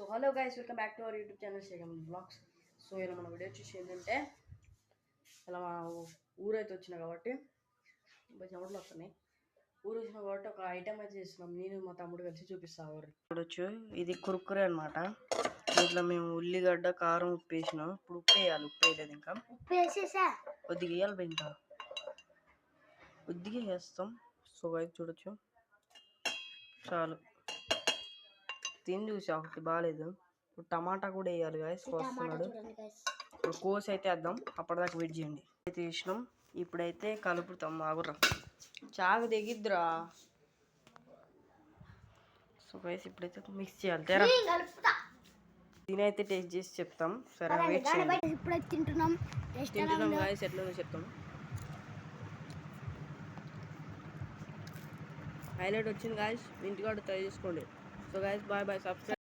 So hello guys, welcome back to our YouTube channel షేగమ్ blogs. So ఇలా మన video వచ్చేసి ఏంటంటే, ఇలా మా ఊరైతే వచ్చిన కాబట్టి చెమటలు వస్తున్నాయి. ఊరు వచ్చిన కాబట్టి ఒక ఐటమ్ అయితే చేస్తున్నాం. నేను మా తమ్ముడు కలిసి చూపిస్తాను. చూడొచ్చు, ఇది కురుకురే అనమాట. దీంట్లో మేము ఉల్లిగడ్డ, కారం, ఉప్పు వేసినాం. ఇప్పుడు ఉప్పు వేయాలి. ఉప్పు వేయలేదు, ఇంకా కొద్దిగా వేయాలి. ఇంకా కొద్దిగా వేస్తాం. సో అయితే చూడొచ్చు, చాలు. తిని చూసి ఒకటి బాగాలేదు. ఇప్పుడు టమాటా కూడా వేయాలి గాయస్. వస్తున్నాడు. ఇప్పుడు కోసి అయితే వేద్దాం. అప్పటిదాకా వెయిట్ చేయండి. అయితే వేసినాం. ఇప్పుడైతే కలుపుతాం. ఆగురా, చాకు తెగిద్దురా. సో గైస్ ఇప్పుడైతే మిక్స్ చేయాలి. తెరా దీనైతే టేస్ట్ చేసి చెప్తాం. సరే వెయిట్ చేయండి. తింటున్నాం గాయస్. ఎట్లా చెప్తాం. హైలైట్ వచ్చింది గాయస్. ఇంటికాడ ట్రై చేసుకోండి. So guys bye bye. Subscribe.